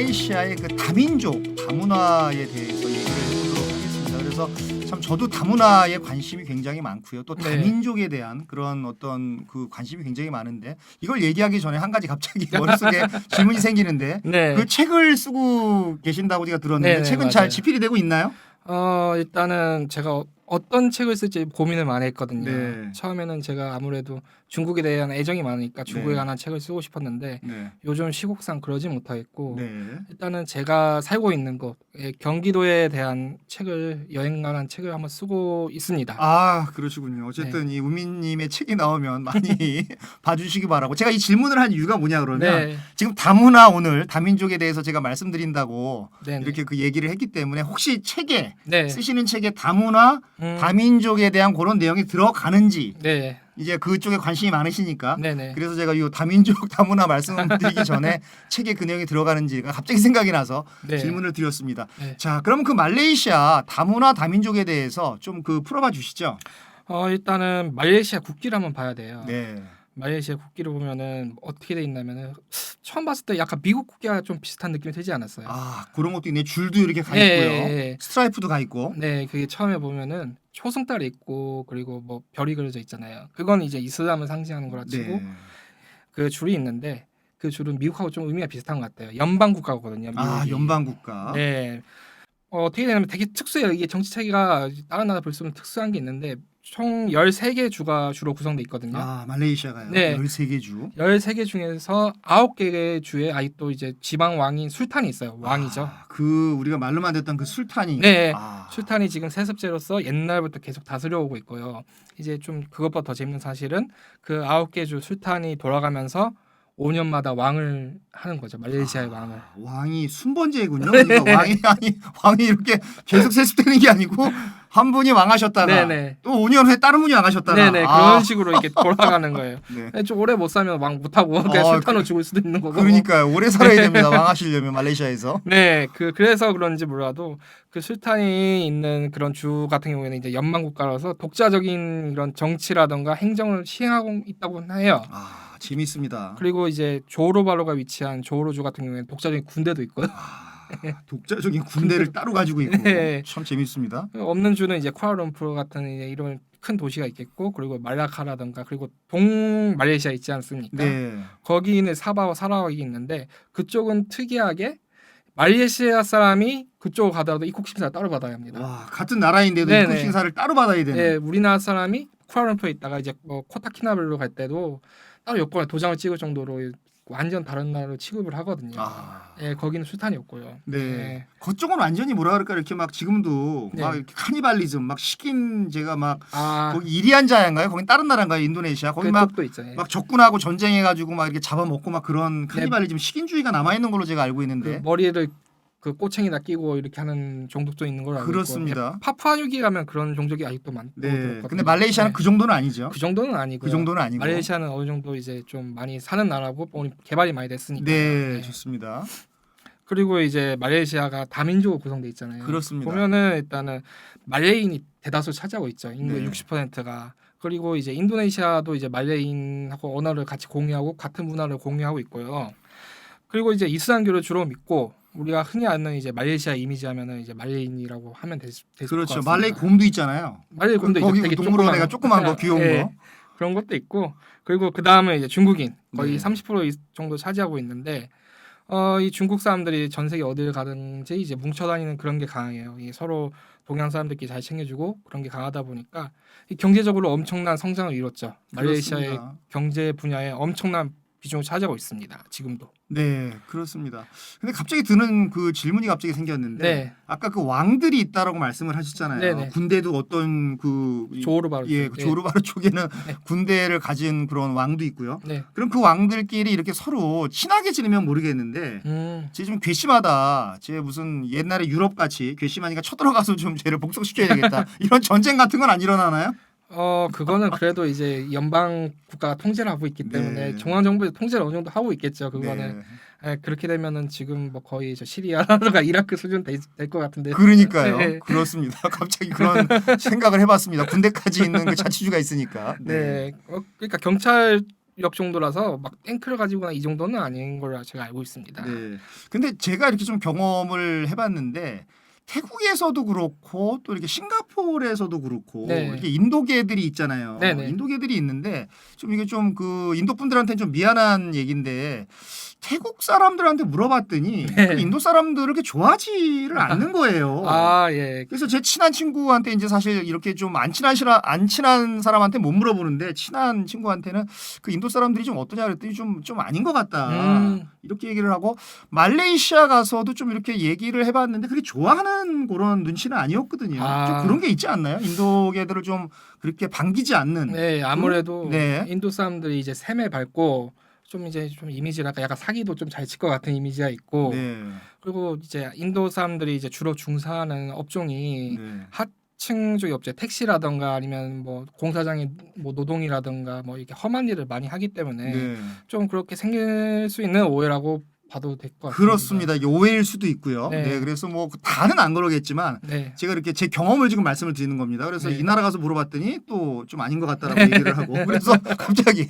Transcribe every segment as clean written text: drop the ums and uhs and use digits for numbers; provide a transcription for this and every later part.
말레이시아의 그 다민족 다문화에 대해서 얘기를 해보도록 하겠습니다. 그래서 참 저도 다문화에 관심이 굉장히 많고요. 또 다민족에 대한 그런 어떤 그 관심이 굉장히 많은데 이걸 얘기하기 전에 한 가지 갑자기 머릿속에 질문이 생기는데 그 책을 쓰고 계신다고 제가 들었는데 책은 맞아요. 잘 집필이 되고 있나요? 일단은 제가 어떤 책을 쓸지 고민을 많이 했거든요. 네. 처음에는 제가 아무래도 중국에 대한 애정이 많으니까 중국에 네. 관한 책을 쓰고 싶었는데 네. 요즘 시국상 그러지 못하겠고 네. 일단은 제가 살고 있는 곳 경기도에 대한 책을 여행 관한 책을 한번 쓰고 있습니다. 아 그러시군요. 어쨌든 이 우민님의 책이 나오면 많이 봐주시기 바라고. 제가 이 질문을 한 이유가 뭐냐 그러면 지금 다문화 오늘 다민족에 대해서 제가 말씀드린다고 이렇게 그 얘기를 했기 때문에 혹시 책에 쓰시는 책에 다문화 다민족에 대한 그런 내용이 들어가는지 이제 그쪽에 관심이 많으시니까 그래서 제가 이 다민족 다문화 말씀드리기 전에 책에 그 내용이 들어가는지가 갑자기 생각이 나서 질문을 드렸습니다. 자, 그럼 그 말레이시아 다문화 다민족에 대해서 좀 그 풀어봐 주시죠. 일단은 말레이시아 국기를 한번 봐야 돼요. 네. 말레이시아 국기를 보면은 어떻게 돼 있냐면은 처음 봤을 때 약간 미국 국기와 좀 비슷한 느낌이 들지 않았어요? 아 그런 것도 있네. 줄도 이렇게 가 있고요. 스트라이프도 가 있고. 네, 그게 처음에 보면은 초승달이 있고 그리고 뭐 별이 그려져 있잖아요. 그건 이제 이슬람을 상징하는 거라 치고 그 줄이 있는데 그 줄은 미국하고 좀 의미가 비슷한 것 같아요. 연방 국가거든요. 미국이. 아 연방 국가. 네. 어떻게 되냐면 되게 특수해요. 이게 정치 체계가 다른 나라 볼수록 특수한 게 있는데 총 13개 주가 주로 구성돼 있거든요. 아 말레이시아가요? 네. 13개 주. 13개 중에서 9개의 주에 아직도 이제 지방 왕인 술탄이 있어요. 왕이죠. 그 우리가 말로만 듣던 그 술탄이. 술탄이 지금 세습제로서 옛날부터 계속 다스려 오고 있고요. 이제 좀 그것보다 더 재밌는 사실은 그 9개 주 술탄이 돌아가면서 5년마다 왕을 하는 거죠. 말레이시아의 왕을. 왕이 순번제군요. 그러니까 왕이 이렇게 계속 세습되는 게 아니고 한 분이 왕하셨다가 또 5년 후에 다른 분이 왕하셨다가 그런 식으로 이렇게 돌아가는 거예요. 좀 오래 못 살면 왕 못 하고 그냥 술탄으로 죽을 수도 있는 거고. 그러니까요. 오래 살아야 됩니다. 왕하시려면 말레이시아에서. 그래서 그런지 몰라도 그 술탄이 있는 그런 주 같은 경우에는 이제 연방 국가라서 독자적인 이런 정치라던가 행정을 시행하고 있다고 해요. 재밌습니다. 그리고 이제 조호르바루가 위치한 조호르주 같은 경우에는 독자적인 군대도 있고요. 독자적인 군대를 따로 가지고 있고 참 재밌습니다. 없는 주는 이제 쿠알라룸푸르 같은 이제 이런 큰 도시가 있겠고 그리고 말라카라던가 그리고 동 말레이시아 있지 않습니까? 거기는 사바와 사라왁이 있는데 그쪽은 특이하게 말레이시아 사람이 그쪽으로 가더라도 입국 심사를 따로 받아야 합니다. 와 같은 나라인데도 입국 심사를 따로 받아야 되네. 우리나라 사람이 쿠알라룸푸르에 있다가 이제 코타키나발루 갈 때도 따로 여권에 도장을 찍을 정도로 완전 다른 나라로 취급을 하거든요. 거기는 술탄이 없고요. 그쪽은 완전히 뭐라 그럴까 이렇게 막 지금도 막 이렇게 카니발리즘 막 식인 제가 막 거기 이리안자인가요? 거긴 다른 나라인가요? 인도네시아 거기 막 적군하고 전쟁해가지고 막 이렇게 잡아먹고 막 그런 카니발리즘 식인주의가 남아 있는 걸로 제가 알고 있는데 머리를 그 꼬챙이다 끼고 이렇게 하는 종족도 있는 걸로 알고 그렇습니다. 있고 파푸아뉴기 가면 그런 종족이 아직도 많고 근데 말레이시아는 그 정도는 아니죠. 그 정도는 아니고요. 그 정도는 아니고 말레이시아는 어느 정도 이제 좀 많이 사는 나라고 개발이 많이 됐으니까. 좋습니다. 그리고 이제 말레이시아가 다민족으로 구성돼 있잖아요. 그렇습니다. 보면은 일단은 말레인이 대다수 차지하고 있죠. 인구의 60%가. 그리고 이제 인도네시아도 이제 말레인하고 언어를 같이 공유하고 같은 문화를 공유하고 있고요. 그리고 이제 이슬람교를 주로 믿고 우리가 흔히 아는 이제 말레이시아 이미지 하면은 이제 말레인이라고 하면 될 것 같습니다. 그렇죠. 말레이 곰도 있잖아요. 말레이 곰도 거기 동물원에가 조그만 거 귀여운 거. 그런 것도 있고 그리고 그 다음에 이제 중국인 거의 30% 정도 차지하고 있는데 이 중국 사람들이 전 세계 어딜 가든지 이제 뭉쳐 다니는 그런 게 강해요. 서로 동양 사람들끼리 잘 챙겨주고 그런 게 강하다 보니까 경제적으로 엄청난 성장을 이뤘죠. 말레이시아의 경제 분야에 엄청난 비중을 차지하고 있습니다. 지금도. 그렇습니다. 근데 갑자기 드는 그 질문이 갑자기 생겼는데 아까 그 왕들이 있다라고 말씀을 하셨잖아요. 군대도 어떤 그 조호르바루 그 조호르바루 쪽에는 군대를 가진 그런 왕도 있고요. 그럼 그 왕들끼리 이렇게 서로 친하게 지내면 모르겠는데 제 좀 괘씸하다. 제 무슨 옛날에 유럽 같이 괘씸하니까 쳐들어가서 좀 쟤를 복속시켜야 되겠다. 이런 전쟁 같은 건 안 일어나나요? 그거는 그래도 이제 연방 국가가 통제를 하고 있기 때문에 중앙 정부에서 통제를 어느 정도 하고 있겠죠. 그거는 그렇게 되면은 지금 뭐 거의 시리아라든가 이라크 수준 될 것 같은데. 그러니까요. 그렇습니다. 갑자기 그런 생각을 해봤습니다. 군대까지 있는 그 자치주가 있으니까. 그러니까 경찰 역 정도라서 막 탱크를 가지거나 이 정도는 아닌 걸로 제가 알고 있습니다. 네. 근데 제가 이렇게 좀 경험을 해봤는데 태국에서도 그렇고 또 이렇게 싱가포르에서도 그렇고 네. 이렇게 인도계들이 있잖아요. 네네. 인도계들이 있는데 좀 이게 좀 그 인도 분들한테는 좀 미안한 얘기인데 태국 사람들한테 물어봤더니 네. 그 인도 사람들을 그렇게 좋아하지를 않는 거예요. 아 예. 그래서 제 친한 친구한테 이제 사실 이렇게 좀 안 친한 사람한테 못 물어보는데 친한 친구한테는 그 인도 사람들이 좀 어떠냐 그랬더니 좀 아닌 것 같다. 이렇게 얘기를 하고 말레이시아 가서도 좀 이렇게 얘기를 해봤는데 그렇게 좋아하는 그런 눈치는 아니었거든요. 좀 그런 게 있지 않나요? 인도계들을 좀 그렇게 반기지 않는. 네, 아무래도 네. 인도 사람들이 이제 셈에 밟고 좀 이제 좀 이미지가 약간 사기도 좀 잘 칠 것 같은 이미지가 있고 네. 그리고 이제 인도 사람들이 이제 주로 중사하는 업종이 네. 하층 쪽의 업체 택시라던가 아니면 뭐 공사장의 뭐 노동이라던가 뭐 이렇게 험한 일을 많이 하기 때문에 네. 좀 그렇게 생길 수 있는 오해라고 봐도 될 것 같습니다. 그렇습니다. 이게 오해일 수도 있고요. 네. 네. 그래서 뭐 다는 안 그러겠지만 네. 제가 이렇게 제 경험을 지금 말씀을 드리는 겁니다. 그래서 네. 이 나라 가서 물어봤더니 또 좀 아닌 것 같다라고 얘기를 하고 그래서 갑자기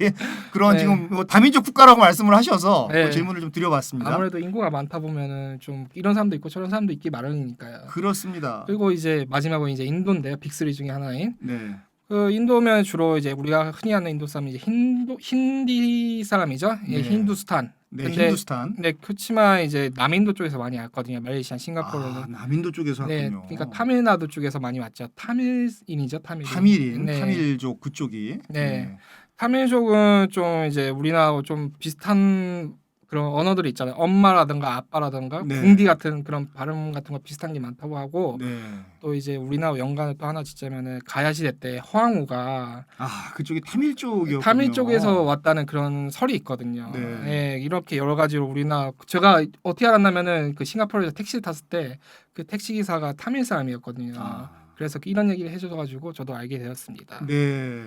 그런 네. 지금 뭐 다민족 국가라고 말씀을 하셔서 네. 그 질문을 좀 드려봤습니다. 아무래도 인구가 많다 보면은 좀 이런 사람도 있고 저런 사람도 있기 마련이니까요. 그렇습니다. 그리고 이제 마지막으로 이제 인도인데요. 빅3 중에 하나인 네. 그 인도면 주로 이제 우리가 흔히 아는 인도 사람이 이제 힌디 사람이죠. 예, 네. 힌두스탄. 네, 근데 힌두스탄. 네, 그렇지만 이제 남인도 쪽에서 많이 왔거든요. 말레이시아, 싱가포르는. 아, 남인도 쪽에서 네, 왔군요. 그러니까 타밀나두 쪽에서 많이 왔죠. 타밀인이죠, 타밀인. 타밀인, 네. 타밀족 그쪽이. 네. 타밀족은 좀 이제 우리나라하고 좀 비슷한 그런 언어들이 있잖아요. 엄마라든가 아빠라든가 네. 궁디 같은 그런 발음 같은 거 비슷한 게 많다고 하고 네. 또 이제 우리나라 연관을 또 하나 짓자면은 가야 시대 때 허황우가 아, 그쪽이 타밀 쪽이었군요. 타밀 쪽에서 왔다는 그런 설이 있거든요. 네. 예, 이렇게 여러 가지로 우리나라 제가 어떻게 알았냐면은 그 싱가포르에서 택시를 탔을 때 그 택시 기사가 타밀 사람이었거든요. 아. 그래서 이런 얘기를 해줘가지고 저도 알게 되었습니다. 네.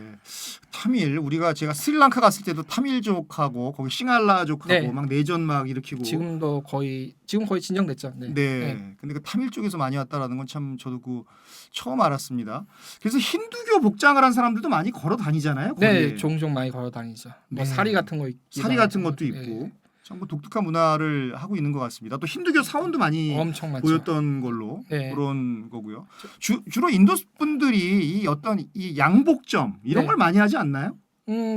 타밀 우리가 제가 스리랑카 갔을 때도 타밀족하고 거기 싱할라족하고 네. 막 내전 막 일으키고 지금 거의 진정됐죠. 네. 네. 근데 그 타밀 쪽에서 많이 왔다라는 건 참 저도 그 처음 알았습니다. 그래서 힌두교 복장을 한 사람들도 많이 걸어 다니잖아요. 네, 종종 많이 걸어 다니죠. 네. 뭐 사리 같은 거 있고 사리 같은 것도 있고 네. 참 독특한 문화를 하고 있는 것 같습니다. 또 힌두교 사원도 많이 엄청 많죠. 보였던 걸로 네. 그런 거고요. 주로 인도 분들이 이 어떤 이 양복점 이런 네. 걸 많이 하지 않나요?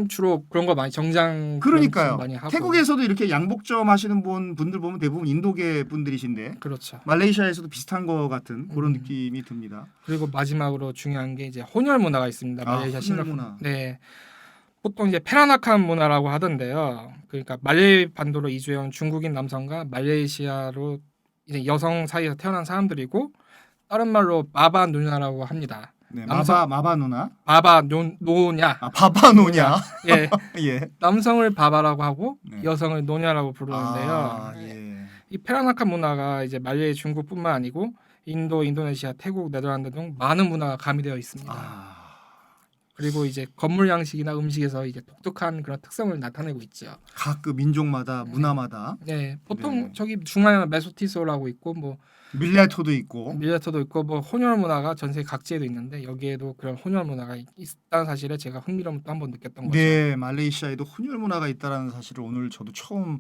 주로 그런 거 많이 정장 그러니까요. 많이 하고. 태국에서도 이렇게 양복점 하시는 분들 보면 대부분 인도계 분들이신데 그렇죠. 말레이시아에서도 비슷한 것 같은 그런 느낌이 듭니다. 그리고 마지막으로 중요한 게 이제 혼혈 문화가 있습니다. 말레이시아, 혼혈 싱가포르. 문화. 네. 보통 이제 페라나칸 문화라고 하던데요. 그러니까 말레이 반도로 이주해온 중국인 남성과 말레이시아로 이제 여성 사이에서 태어난 사람들이고 다른 말로 마바 누냐라고 합니다. 네, 남성- 마바 누나, 바바 노냐. 아 바바 노냐, 예. 예. 남성을 바바라고 하고 네. 여성을 노냐라고 부르는데요. 아, 예. 이 페라나칸 문화가 이제 말레이, 중국뿐만 아니고 인도, 인도네시아, 태국, 네덜란드 등 많은 문화가 가미되어 있습니다. 아, 그리고 이제 건물 양식이나 음식에서 이제 독특한 그런 특성을 나타내고 있죠. 각 그 민족마다 문화마다 네, 보통 네. 저기 중앙에 메소티소라고 있고 뭐 밀레토도 있고. 밀레토도 있고 뭐 혼혈 문화가 전 세계 각지에도 있는데 여기에도 그런 혼혈 문화가 있다는 사실에 제가 흥미로움을 또 한번 느꼈던 거죠. 네, 말레이시아에도 혼혈 문화가 있다라는 사실을 오늘 저도 처음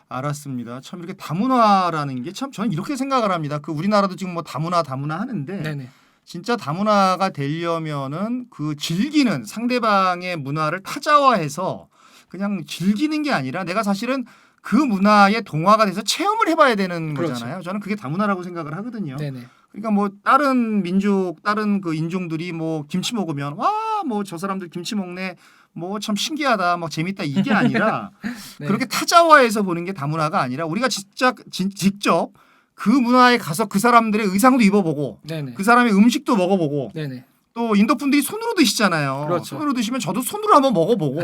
알았습니다. 참 이렇게 다문화라는 게 참 저는 이렇게 생각을 합니다. 그 우리나라도 지금 뭐 다문화 하는데 네네. 진짜 다문화가 되려면은 그 즐기는 상대방의 문화를 타자화해서 그냥 즐기는 게 아니라 내가 사실은 그 문화에 동화가 돼서 체험을 해봐야 되는 그렇죠. 거잖아요. 저는 그게 다문화라고 생각을 하거든요. 네네. 그러니까 뭐 다른 민족, 다른 그 인종들이 뭐 김치 먹으면 와 뭐 저 사람들 김치 먹네, 뭐 참 신기하다, 뭐 재밌다 이게 아니라 네. 그렇게 타자화해서 보는 게 다문화가 아니라 우리가 진짜 직접 그 문화에 가서 그 사람들의 의상도 입어보고 네네. 그 사람의 음식도 먹어보고 네네. 또 인도 분들이 손으로 드시잖아요. 그렇죠. 손으로 드시면 저도 손으로 한번 먹어보고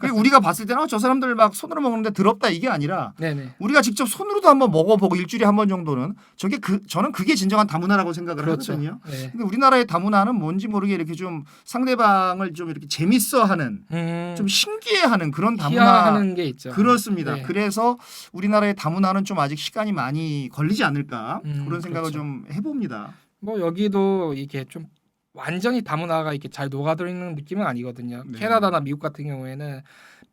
그리고 우리가 봤을 때는 저 사람들 막 손으로 먹는데 더럽다 이게 아니라 네네. 우리가 직접 손으로도 한번 먹어보고 일주일에 한 번 정도는 저는 그게 진정한 다문화라고 생각을 그렇죠. 하거든요. 네. 근데 우리나라의 다문화는 뭔지 모르게 이렇게 좀 상대방을 좀 이렇게 재밌어하는 좀 신기해하는 그런 다문화. 희화하는 게 있죠. 그렇습니다. 네. 그래서 우리나라의 다문화는 좀 아직 시간이 많이 걸리지 않을까 그런 생각을 그렇죠. 좀 해봅니다. 뭐 여기도 이게 좀 완전히 다문화가 이렇게 잘 녹아들어 있는 느낌은 아니거든요. 네. 캐나다나 미국 같은 경우에는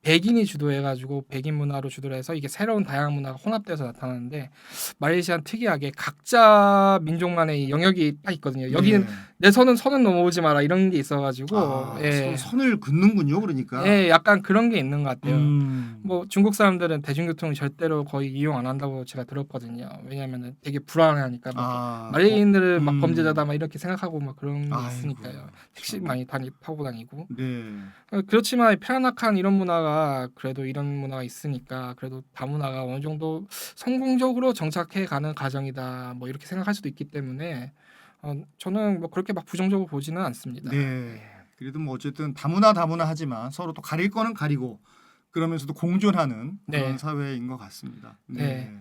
백인이 주도해가지고 백인 문화로 주도를 해서 이게 새로운 다양한 문화가 혼합돼서 나타나는데 말레이시아는 특이하게 각자 민족만의 영역이 딱 있거든요. 여기는 네. 내 선은 넘어오지 마라 이런 게 있어가지고 서로 선을 긋는군요. 그러니까. 약간 그런 게 있는 것 같아요. 뭐 중국 사람들은 대중교통을 절대로 거의 이용 안 한다고 제가 들었거든요. 왜냐하면 되게 불안해하니까 말레이인들은 막 범죄자다 막 이렇게 생각하고 막 그런 게 있으니까요. 택시 많이 타고 다니고. 네. 그렇지만 페라나칸 이런 문화가 그래도 이런 문화가 있으니까 그래도 다문화가 어느 정도 성공적으로 정착해 가는 과정이다. 뭐 이렇게 생각할 수도 있기 때문에 저는 뭐 그렇게 막 부정적으로 보지는 않습니다. 네. 그래도 뭐 어쨌든 다문화 하지만 서로 또 가릴 거는 가리고 그러면서도 공존하는 그런 사회인 것 같습니다. 네.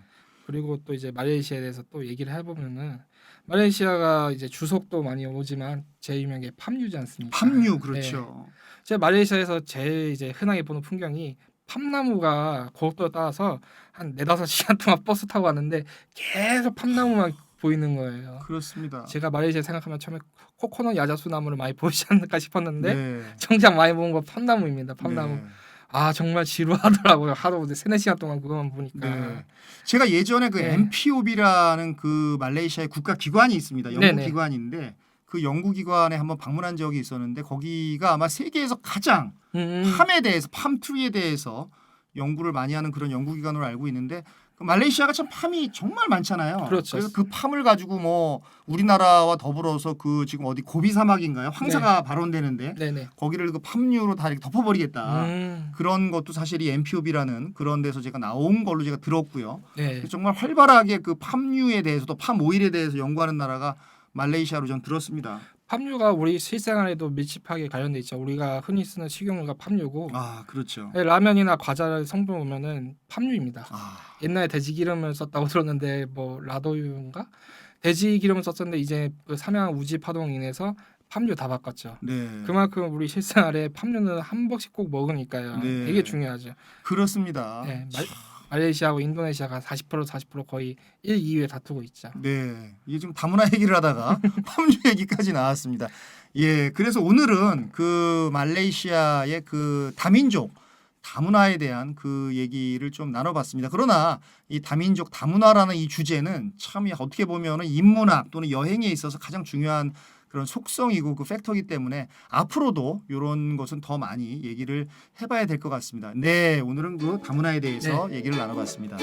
그리고 또 이제 말레이시아에 대해서 또 얘기를 해보면은 말레이시아가 이제 주석도 많이 오지만 제일 유명한 게 팜유지 않습니까? 팜유 그렇죠. 제가 말레이시아에서 제일 이제 흔하게 보는 풍경이 팜나무가 고속도로 따라서 한 4-5시간 동안 버스 타고 왔는데 계속 팜나무만 보이는 거예요. 그렇습니다. 제가 말레이시아 생각하면 처음에 코코넛 야자수 나무를 많이 보이지 않을까 싶었는데 정작 많이 본 건 팜나무입니다. 팜나무. 정말 지루하더라고요. 하루 3-4시간 동안 그것만 보니까. 제가 예전에 그 MPOB라는 그 말레이시아의 국가 기관이 있습니다. 연구 기관인데 그 연구 기관에 한번 방문한 적이 있었는데 거기가 아마 세계에서 가장 팜에 대해서 팜트리에 대해서 연구를 많이 하는 그런 연구 기관으로 알고 있는데 그 말레이시아가 참 팜이 정말 많잖아요. 그렇죠. 그래서 그 팜을 가지고 뭐 우리나라와 더불어서 그 지금 어디 고비 사막인가요? 황사가 발원되는데 거기를 그 팜유로 다 이렇게 덮어버리겠다. 그런 것도 사실 이 MPOB라는 그런 데서 제가 나온 걸로 제가 들었고요. 정말 활발하게 그 팜유에 대해서도 팜 오일에 대해서 연구하는 나라가 말레이시아로 전 들었습니다. 팜유가 우리 실생활에도 밀접하게 관련돼 있죠. 우리가 흔히 쓰는 식용유가 팜유고. 그렇죠. 라면이나 과자 성분 보면은 팜유입니다. 옛날에 돼지 기름을 썼다고 들었는데 뭐 라도유인가? 돼지 기름을 썼었는데 이제 그 삼양 우지 파동으로 인해서 팜유 다 바꿨죠. 그만큼 우리 실생활에 팜유는 한 번씩 꼭 먹으니까요. 되게 중요하죠. 그렇습니다. 말레이시아하고 인도네시아가 40% 거의 1, 2위에 다투고 있죠. 이게 좀 다문화 얘기를 하다가 팜유 얘기까지 나왔습니다. 그래서 오늘은 그 말레이시아의 그 다민족 다문화에 대한 그 얘기를 좀 나눠봤습니다. 그러나 이 다민족 다문화라는 이 주제는 참 어떻게 보면은 인문학 또는 여행에 있어서 가장 중요한 그런 속성이고 그 팩터이기 때문에 앞으로도 이런 것은 더 많이 얘기를 해봐야 될 것 같습니다. 오늘은 그 다문화에 대해서 얘기를 나눠봤습니다.